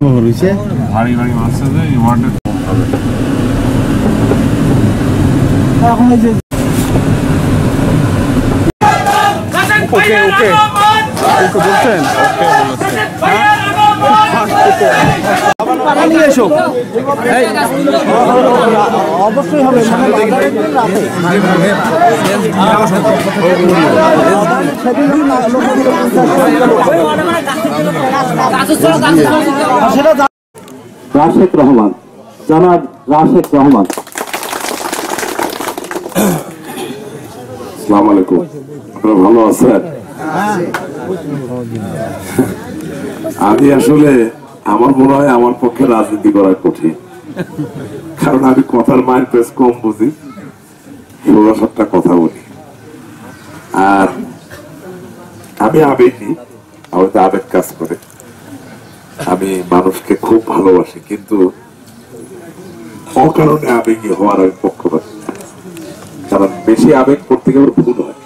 ভারী ভারী মাছ আছে এই ওয়ার্ডে এখন এই যে ওকে ওকে ওকে বলছেন ওকে নিয়ে এসো অবশ্যই হবে রাশেদ রহমান, জনাব রাশেদ রহমান। আসসালামু আলাইকুম, আপনারা ভালো আছেন? আমি আসলে আমার মনে হয় আমার পক্ষে রাজনীতি করা কঠিন, কারণ আমি কথার মাইন্ড পেস কম বুঝি, 16-17টা কথা বলি। আর আমি আবেগী, আমার তো আবেগ কাজ করে। আমি মানুষকে খুব ভালোবাসি, কিন্তু অকারণে আবেগী হওয়ার আমি পক্ষপাতী, কারণ বেশি আবেগ করতে গেলে ভুল হয়।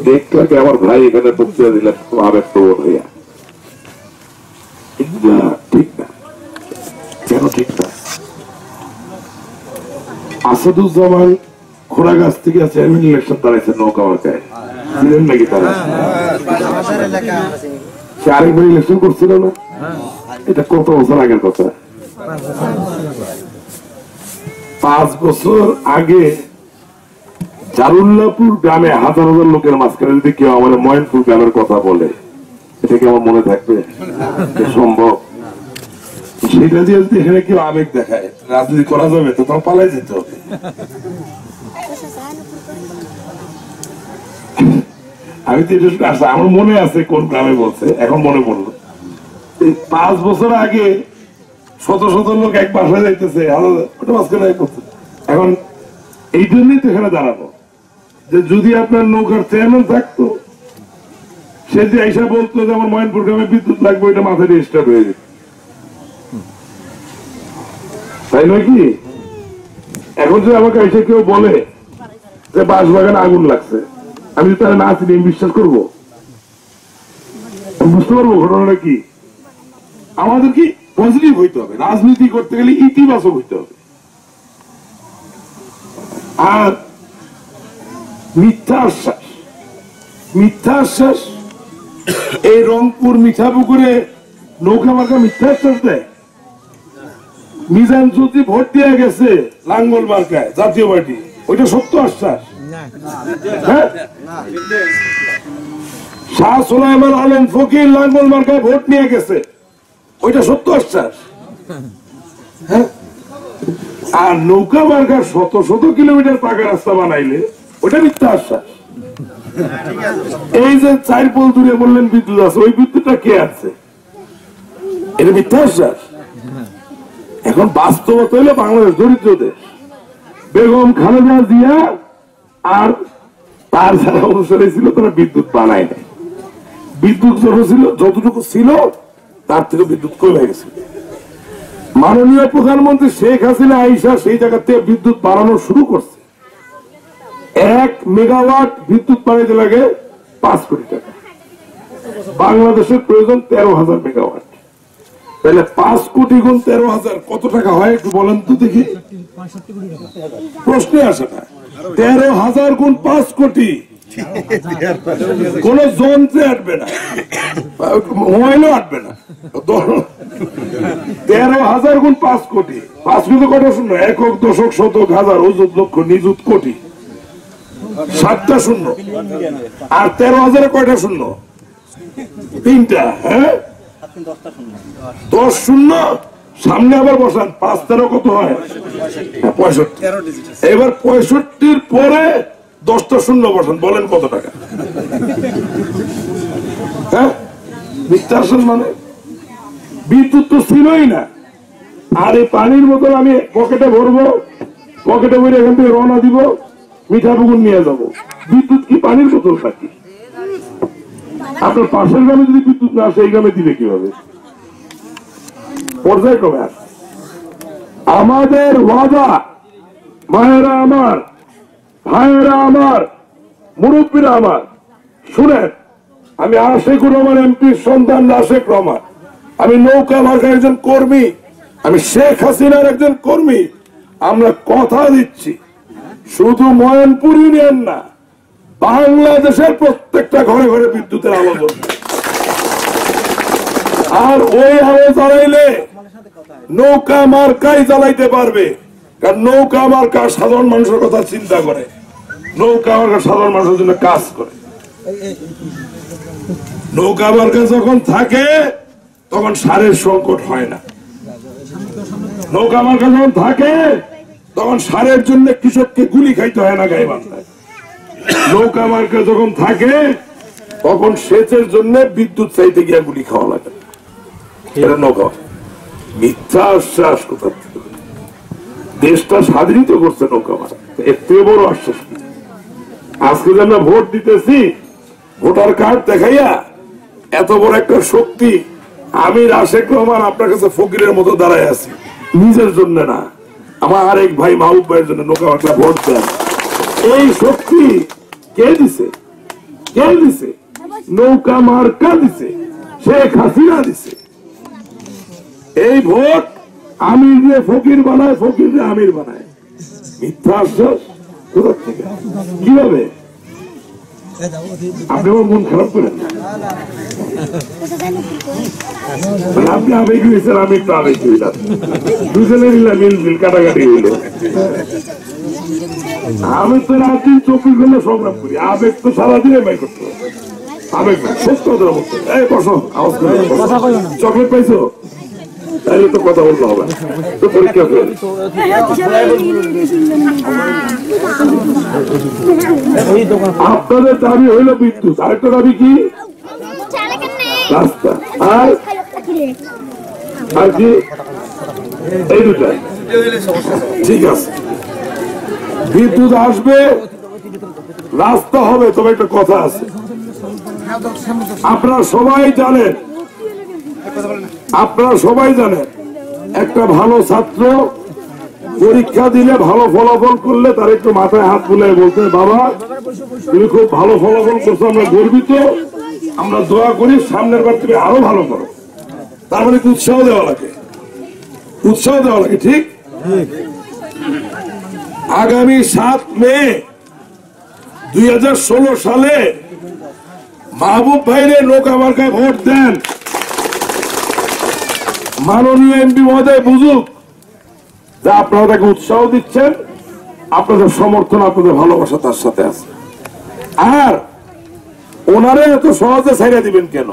দেখতে আমার ভাই এখানে বক্তৃতা দিলেন খুব আবেগ প্রবণ হইয়া, ঠিক না। কেন ঠিক না? আসাদুজ্জামান খোড়াগাছ থেকে চেয়ারম্যান ইলেকশন দাঁড়াইছে নৌকা মার্কায়, ছিলেন নাকি তারা? সে আরেকবার ইলেকশন করছিল না? এটা কত বছর আগের কথা? 5 বছর আগে জারুল্লাপুর গ্রামে হাজার হাজার লোকের মাঝখানে যদি কেউ আমার ময়নপুর গ্রামের কথা বলে, এটা কি আমার মনে থাকবে? সম্ভব? সেটা দিয়ে যদি এখানে কেউ আবেগ দেখায়, রাজনীতি করা যাবে তো তোমার পালাই যেতে হবে। আমি তো এটা আসলে আমার মনে আছে কোন গ্রামে বলছে, এখন মনে পড়লো। 5 বছর আগে শত শত লোক এক বাসায় যাইতেছে, এখন এই জন্যই তো এখানে দাঁড়াবো যে যদি আপনার নৌকার চেয়ারম্যান থাকতো, সে যে আইসা বলতো যে আমার ময়নপুর গ্রামে বিদ্যুৎ লাগবে, ওইটা মাথায় রেজিস্টার হয়ে যেত, তাই নয় কি? এখন যদি আমাকে এসে কেউ বলে যে বাঁশবাগানে আগুন লাগছে, আমি যদি তারা না চিনি বিশ্বাস করবো? বুঝতে পারবো ঘটনাটা কি? আমাদের কি পজিটিভ হইতে হবে, রাজনীতি করতে গেলে ইতিবাচক হইতে হবে। আর মিথ্যা আশ্বাস, এই রংপুর মিঠাপুকুরে নৌকা মার্কা মিথ্যা আশ্বাস দেয়। মিজান যদি ভোট দিয়ে গেছে লাঙ্গল মার্কায় জাতীয় পার্টি, ওইটা সত্য আশ্বাস? হ্যাঁ, শাহ সুলাইমান আলম ফকির লাঙ্গল মার্কায় ভোট নিয়ে গেছে, ওইটা সত্য আশ্বাস? হ্যাঁ, আর নৌকা মার্কার শত শত কিলোমিটার পাকা রাস্তা বানাইলে ওইটা মিথ্যা আশ্বাস। এই যে 4 পোল দূরে বললেন বিদ্যুৎ আছে, ওই বিদ্যুৎটা কে আছে? এটা মিথ্যা আশ্বাস? এখন বাস্তবতা হইলে বাংলাদেশ দরিদ্র দেশ, বেগম খালেদা জিয়া আর তার যারা অনুসারী ছিল তারা বিদ্যুৎ বানায় নাই। বিদ্যুৎ যতটুকু ছিল তার থেকে বিদ্যুৎ কমে গেছে। মাননীয় প্রধানমন্ত্রী শেখ হাসিনা আইসা সেই জায়গা থেকে বিদ্যুৎ বাড়ানো শুরু করছে। 1 মেগাওয়াট বিদ্যুৎ বানাইতে লাগে 5 কোটি টাকা। বাংলাদেশের প্রয়োজন 13,000 মেগাওয়াট, তাহলে 5 কোটি গুণ 13,000 কত টাকা হয় একটু বলেন তো দেখি? প্রশ্নে আসে না। 13,000 গুণ 5 কোটি কোন যন্ত্রে আটবে না, মোবাইলও আটবে না। 13,000 গুণ 5 কোটি, 5 কোটি কত শূন্য? একক, দশক, শতক, হাজার, অযুত, লক্ষ, নিযুত, কোটি, 7টা শূন্য। আর 13,000 কয়টা শূন্য? 3টা। হ্যাঁ, 10 শূন্য সামনে আবার বসান, 5 13 কত হয়? 65। এবার 65-র পরে 10টা শূন্য বসান, বলেন কত টাকা? হ্যাঁ, মিথ্যা আশ্বাস মানে? বিদ্যুৎ তো ছিলই না। আর এই পানির বোতল আমি পকেটে ভরবো, পকেটে ভরে এখান থেকে রওনা দিব, মিঠাপুকুর নিয়ে যাব। বিদ্যুৎ কি পানির বোতল থাকি? আপনার পাশের গ্রামে যদি বিদ্যুৎ না আসে, এই গ্রামে দিবে কিভাবে? পর্যায়ক্রমে আসে। আমাদের ওয়াদা, মায়েরা আমার, ভাইয়েরা আমার, মুরব্বীরা আমার, শুনেন, আমি আশিকুর রহমান এমপির সন্তান রাশেক রহমান, আমি নৌকা মার্কার একজন কর্মী, আমি শেখ হাসিনার একজন কর্মী। আমরা কথা দিচ্ছি শুধু ময়নপুর ইউনিয়ন না, বাংলাদেশের প্রত্যেকটা ঘরে ঘরে বিদ্যুতের আলো জ্বলবে। আর ওই আলো জ্বালাইলে নৌকা মার্কাই জ্বালাইতে পারবে, কারণ নৌকা মার্কা সাধারণ মানুষের কথা চিন্তা করে, নৌকা মার্কা সাধারণ মানুষের জন্য কাজ করে। নৌকা মার্কা যখন থাকে তখন সারের সংকট হয় না। নৌকা মার্কা যখন থাকে তখন সারের জন্য কৃষককে গুলি খাইতে হয় না গাইবান্ধায়। নৌকা মার্কা যখন থাকে তখন সেচের জন্য বিদ্যুৎ চাইতে গিয়ে গুলি খাওয়া লাগে। এটা নৌকা মিথ্যা আশ্বাস কোথা থেকে? দেশটা স্বাধীনিত করছে নৌকা মার্কা, এর থেকে বড় আশ্বাস কি? আজকে যে আমরা ভোট দিতেছি, ভোটার কার্ড দেখাইয়া এত বড় একটা শক্তি। আমি রাশেক রহমান আপনার কাছে ফকিরের মতো দাঁড়ায় আছি, নিজের জন্য না, আমার আরেক ভাই মাহবুব ভাইয়ের জন্য নৌকা মার্কা ভোট দেন। এই শক্তি কে দিছে? কে দিছে? নৌকা মার্কা দিছে, শেখ হাসিনা দিছে। এই ভোট আমির যে ফকির বানায়, ফকির যে আমির বানায়। মিথ্যা আশ্বাস কোথা থেকে? কিভাবে? আপনি আমার মন খারাপ করেন না, আপনি আবেগী হয়েছেন, আমি একটু আবেগী হইলাম, দুজনে মিললাম, মিল কাটাকাটি হইল। আমি তো রাতদিন 24 ঘন্টা সংগ্রাম করি, আবেগ তো সারাদিনে বাই করতে হবে। আবেগ না, সত্য কথা বলতে। এই বসো, আওয়াজ করে চকলেট পাইছো? তাইলে তো কথা বলতে হবে, তো পরীক্ষা করে। আপনাদের দাবি হইল বিদ্যুৎ, আরেকটা দাবি কি? রাস্তা। আর কি? এই দুটা ঠিক আছে। বিদ্যুৎ আসবে, রাস্তা হবে, তবে একটা কথা আছে। আপনারা সবাই জানেন, একটা ভালো ছাত্র পরীক্ষা দিলে ভালো ফলাফল করলে তার একটু মাথায় হাত বুলিয়ে বলতে, বাবা তুমি খুব ভালো ফলাফল করছো, আমরা গর্বিত, আমরা দোয়া করি সামনের বার তুমি আরো ভালো করো। তার মানে উৎসাহ দেওয়া লাগে, উৎসাহ দেওয়া লাগে। ঠিক আগামী 7 মে 2016 সালে মাহবুব ভাইরে নৌকা মার্কায় ভোট দেন। মাননীয় এমপি মহোদয় বুঝুক যে আপনারা তাকে উৎসাহ দিচ্ছেন, আপনাদের সমর্থন, আপনাদের ভালোবাসা তার সাথে আছে। আর ওনারে এত সহজে ছেড়ে দিবেন কেন?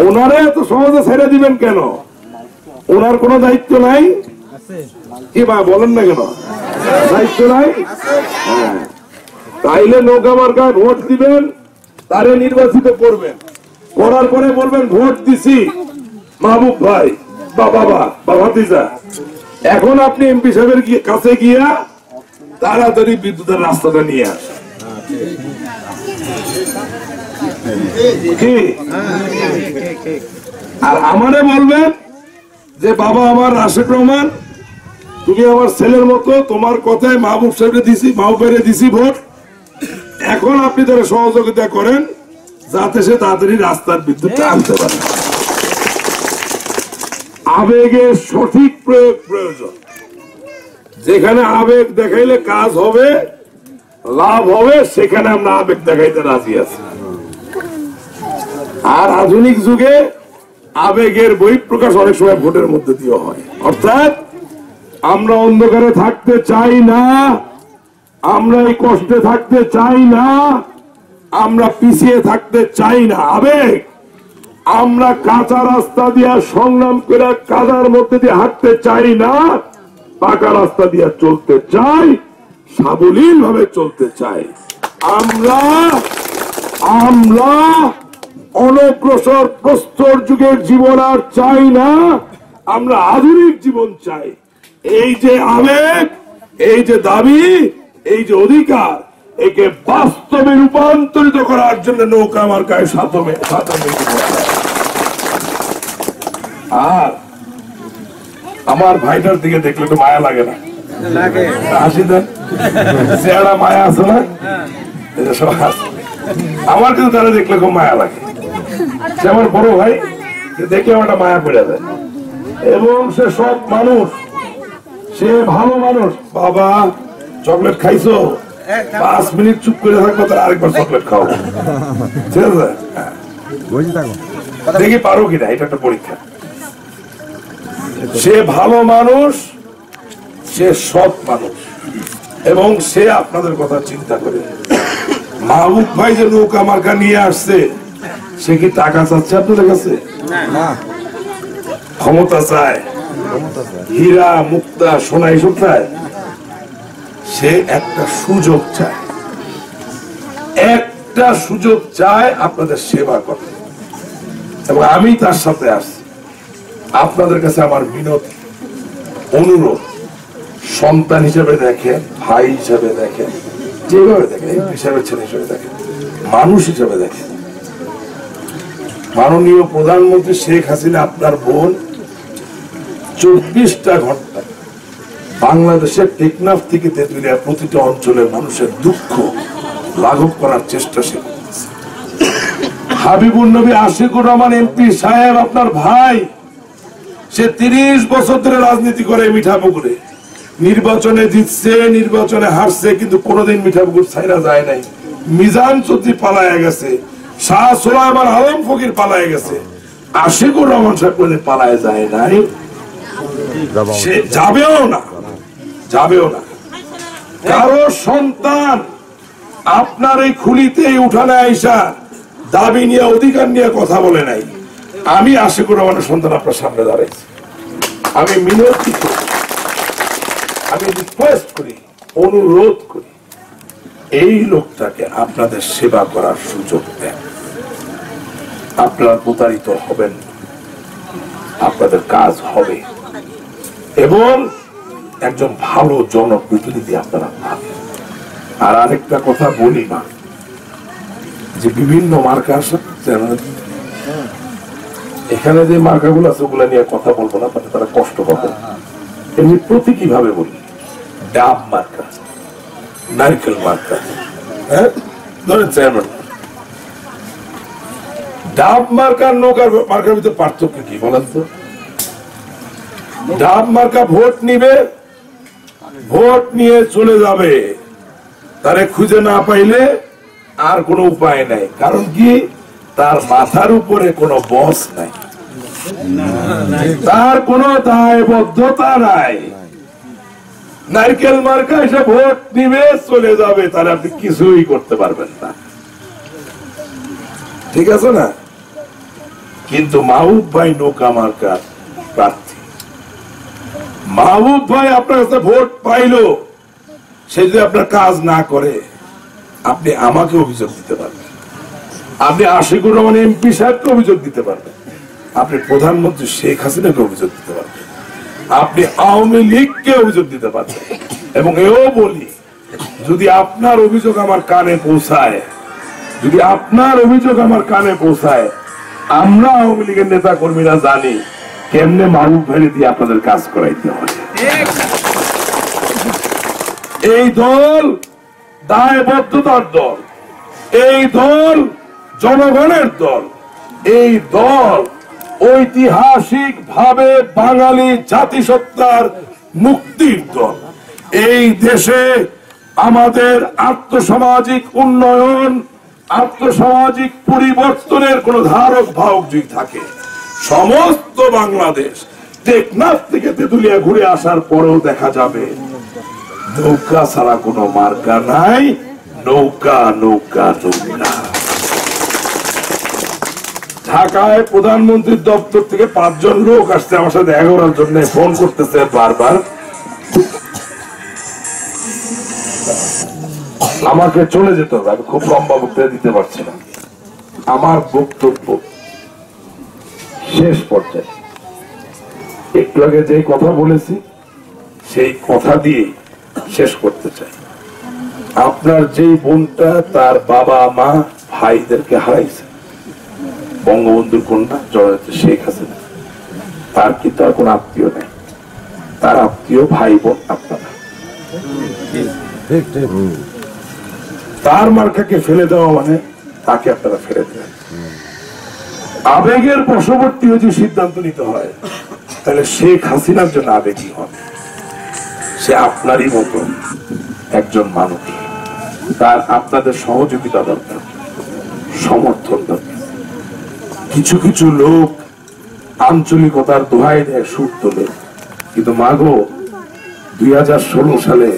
ওনারে এত সহজে ছেড়ে দিবেন কেন? ওনার কোনো দায়িত্ব নাই কি ভাই? বলেন না কেন দায়িত্ব নাই? হ্যাঁ, তাইলে নৌকা মার্কায় ভোট দিবেন, তারে নির্বাচিত করবেন, করার পরে বলবেন ভোট দিছি মাহবুব ভাই বা বাবা বা ভাতিজা, এখন আপনি এমপি সাহেবের কাছে গিয়া তাড়াতাড়ি বিদ্যুতের রাস্তাটা নিয়ে আসেন। কি? আর আমারে বলবেন যে বাবা আমার রাশেক রহমান, তুমি আমার ছেলের মতো, তোমার কথায় মাহবুব সাহেবকে দিছি, মাহবুব ভাইরে দিছি ভোট, এখন আপনি তারা সহযোগিতা করেন যাতে সে তাড়াতাড়ি রাস্তার বিদ্যুৎটা আনতে পারে। আবেগের সঠিক প্রয়োগ প্রয়োজন। যেখানে আবেগ দেখাইলে কাজ হবে, লাভ হবে, সেখানে আমরা আবেগ দেখাইতে রাজি আছি। আর আধুনিক যুগে আবেগের বহিঃপ্রকাশ অনেক সময় ভোটের মধ্যে দিয়ে হয়। অর্থাৎ আমরা অন্ধকারে থাকতে চাই না, আমরা এই কষ্টে থাকতে চাই না, আমরা পিছিয়ে থাকতে চাই না। আবেগ, আমরা কাঁচা রাস্তা দিয়ে সংগ্রাম করে কাদার মধ্যে দিয়ে হাঁটতে চাই না, পাকা রাস্তা দিয়ে চলতে চাই, সাবলীল ভাবে চলতে চাই। আমরা অনগ্রসর প্রস্তর যুগের জীবন আর চাই না, আমরা আধুনিক জীবন চাই। এই যে আবেগ, এই যে দাবি, এই যে অধিকার, একে বাস্তবে রূপান্তরিত করার জন্য নৌকা মার্কায় সাতমে। আর আমার ভাইটার দিকে দেখলে তো মায়া লাগে না? হাসি দেন, চেহারা মায়া আছে না? আমার কিন্তু তারা দেখলে খুব মায়া লাগে। সে আমার বড় ভাই, দেখে একটা মায়া পড়ে যায়। এবং সে সব মানুষ, সে ভালো মানুষ। বাবা চকলেট খাইছো, 5 মিনিট চুপ করে থাকবো, তার আরেকবার চকলেট খাও, ঠিক আছে? দেখি পারো কিনা, এটা একটা পরীক্ষা। সে ভালো মানুষ, সে সৎ মানুষ, এবং সে আপনাদের কথা চিন্তা করে। মাহবুব ভাই যে নৌকা মার্কা নিয়ে আসছে, সে কি টাকা চাচ্ছে আপনাদের কাছে? ক্ষমতা চায়, হীরা মুক্তা সোনা এসব চায়? সে একটা সুযোগ চায়, একটা সুযোগ চায় আপনাদের সেবা করতে। এবং আমি তার সাথে আসছি। আপনাদের কাছে আমার মিনতি, অনুরোধ, সন্তান হিসেবে দেখেন, ভাই হিসেবে দেখেন, যেভাবে দেখেন, এমপি সাহেবের ছেলে হিসেবে দেখেন, মানুষ হিসেবে দেখেন। মাননীয় প্রধানমন্ত্রী শেখ হাসিনা আপনার বোন 24টা ঘন্টা বাংলাদেশের টেকনাফ থেকে তেঁতুলিয়া প্রতিটা অঞ্চলের মানুষের দুঃখ লাঘব করার চেষ্টা সে করতেছে। হাবিবুর নবী আশিকুর রহমান এমপি সাহেব আপনার ভাই, সে 30 বছর ধরে রাজনীতি করে মিঠাপুকুরে। নির্বাচনে জিতছে, নির্বাচনে হারছে, কিন্তু কোনোদিন মিঠাপুকুর ছাইরা যায় নাই। মিজান চৌধুরী পালায়া গেছে, শাহ সুলাইমান আলম ফকির পালায়া গেছে, আশিকুর রহমান সাহেব কোনদিন পালায়া যায় নাই, সে যাবেও না, যাবেও না। কারো সন্তান আপনার এই খুলিতে উঠানে আইসা দাবি নিয়ে, অধিকার নিয়ে কথা বলে নাই। আমি আশিকুর রহমানের সন্তান আপনার সামনে দাঁড়াইছি। আমি মিনতি করি, আমি রিকোয়েস্ট করি, অনুরোধ করি, এই লোকটাকে আপনাদের সেবা করার সুযোগ দেন। আপনারা প্রতারিত হবেন, আপনাদের কাজ হবে, এবং একজন ভালো জনপ্রতিনিধি আপনারা পাবেন। আর আরেকটা কথা বলি না, যে বিভিন্ন মার্কা আসে, এখানে যে মার্কাগুলো আছে ওগুলা নিয়ে কথা বলবো না, তাতে তারা কষ্ট পাবে। এমনি প্রতীকী ভাবে বলি, ডাব মার্কা, নারকেল মার্কা, হ্যাঁ ধরেন চেয়ারম্যান, ডাব মার্কার নৌকার মার্কার ভিতরে পার্থক্য কি বলেন তো? ডাব মার্কা ভোট নিবে, ভোট নিয়ে চলে যাবে, তারে খুঁজে না পাইলে আর কোনো উপায় নাই। কারণ কি? তার মাথার উপরে কোনো বস নাই, তার কোনো দায়বদ্ধতা নাই। নারকেল মার্কা এসে ভোট নিবে, চলে যাবে, তাহলে আপনি কিছুই করতে পারবেন না, ঠিক আছে না? কিন্তু মাহবুব ভাই নৌকা মার্কার প্রার্থী, মাহবুব ভাই আপনার কাছে ভোট পাইলো, সে যদি আপনার কাজ না করে, আপনি আমাকে অভিযোগ দিতে পারবেন, আপনি আশিকুর রহমান এমপি সাহেবকে অভিযোগ দিতে পারবেন, আপনি প্রধানমন্ত্রী শেখ হাসিনাকে অভিযোগ দিতে পারবেন, আপনি আওয়ামী লীগকে অভিযোগ দিতে পারবেন। এবং এও বলি, যদি আপনার অভিযোগ আমার কানে পৌঁছায়, যদি আপনার অভিযোগ আমার কানে পৌঁছায়, আমরা আওয়ামী লীগের নেতা কর্মীরা জানি কেমনে মাহবুব ভাই দিয়ে আপনাদের কাজ করাইতে হয়। এই দল দায়বদ্ধতার দল, এই দল জনগণের দল, এই দল ঐতিহাসিক ভাবে বাঙালি জাতিসত্তার মুক্তির দল। এই দেশে আমাদের আর্থসামাজিক উন্নয়ন, আর্থসামাজিক পরিবর্তনের কোন ধারক বাহক যদি থাকে, সমস্ত বাংলাদেশ টেকনাফ থেকে তেঁতুলিয়া ঘুরে আসার পরেও দেখা যাবে নৌকা ছাড়া কোনো মার্কা নাই, নৌকা নৌকা নৌকা। ঢাকায় প্রধানমন্ত্রীর দপ্তর থেকে 5 জন লোক আসছে আমার সাথে দেখা করার জন্য, ফোন করতেছে বারবার। আমাকে চলে যেতে হবে, আমি খুব লম্বা বক্তৃতা দিতে পারছি না। আমার বক্তব্য শেষ পর্যায়ে, একটু আগে যে কথা বলেছি সেই কথা দিয়ে শেষ করতে চাই। আপনার যেই বোনটা তার বাবা মা ভাইদেরকে হারাইছে, বঙ্গবন্ধুর কন্যা জননেত্রী শেখ হাসিনা, তার কিন্তু আর কোন আত্মীয় নেই, তার আত্মীয় ভাই বোন আপনারা। তার মার্কাকে ফেলে দেওয়া মানে তাকে আপনারা ফেলে দেবেন। আবেগের বশবর্তী হয়ে যে সিদ্ধান্ত নিতে হয়, তাহলে শেখ হাসিনার জন্য আবেগী হবে। সে আপনারই মতো একজন মানুষ, তার আপনাদের সহযোগিতা দরকার, সমর্থন দরকার। কিছু কিছু লোক আঞ্চলিকতার দোহাই দেয়, সুর তোলে, কিন্তু মাগো 2016 সালে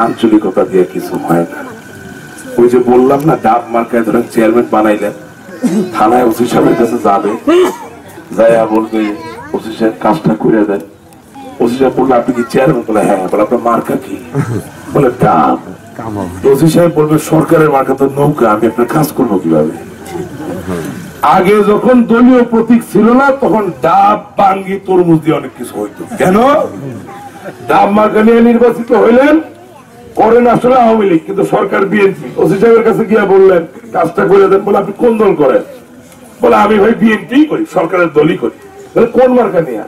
আঞ্চলিকতা দিয়ে কিছু হয় না। ওই যে বললাম না, ডাব মার্কায় ধরেন চেয়ারম্যান বানাইলেন, থানায় ওসি সাহেবের কাছে যাবে, যাইয়া বলবে ওসি সাহেব কাজটা করে দেন। ওসি সাহেব বললে আপনি কি চেয়ারম্যান? বলে হ্যাঁ। বলে আপনার মার্কা কি? বলে ডাব। ওসি সাহেব বলবে সরকারের মার্কা তো নৌকা, আমি আপনার কাজ করবো কিভাবে? আগে যখন দলীয় প্রতীক ছিল না, তখন ডাব, বাঙ্গি, তরমুজ দিয়ে অনেক কিছু হইতো। কেন? ডাব মার্কা নিয়ে নির্বাচিত হইলেন, করেন আসলে আওয়ামী লীগ, কিন্তু সরকার বিএনপি। ওসি সাহেবের কাছে গিয়া বললেন কাজটা করে দেন। বলে আপনি কোন দল করেন? বলে আমি ভাই বিএনপি করি, সরকারের দলই করি। কোন মার্কা নিয়ে?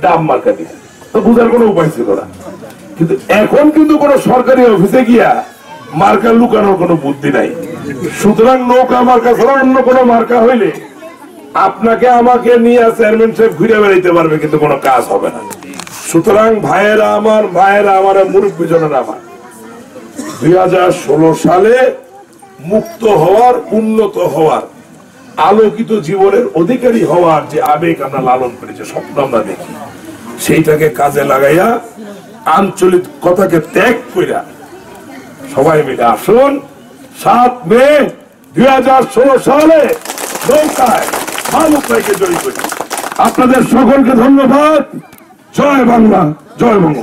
ডাব মার্কা নিয়ে। তো বুঝার কোনো উপায় ছিল না। কিন্তু এখন কিন্তু কোন সরকারি অফিসে গিয়া মার্কা লুকানোর কোনো বুদ্ধি নাই। সুতরাং নৌকা মার্কা ছাড়া অন্য কোনো মার্কা হইলে আপনাকে আমাকে নিয়ে চেয়ারম্যান সাহেব ঘুরে বেড়াইতে পারবে, কিন্তু কোনো কাজ হবে না। সুতরাং ভাইয়েরা আমার, ভাইয়েরা আমার, মুরব্বী জনেরা আমার, 2016 সালে মুক্ত হওয়ার, উন্নত হওয়ার, আলোকিত জীবনের অধিকারী হওয়ার যে আবেগ আমরা লালন করি, যে স্বপ্ন আমরা দেখি, সেইটাকে কাজে লাগাইয়া আঞ্চলিকতাকে ত্যাগ কইরা সবাই মিলে আসুন 7 মে 2016 সালে নৌকায় ভারত ভাইকে জয়ী করি। আপনাদের সকলকে ধন্যবাদ। জয় বাংলা, জয় বঙ্গ।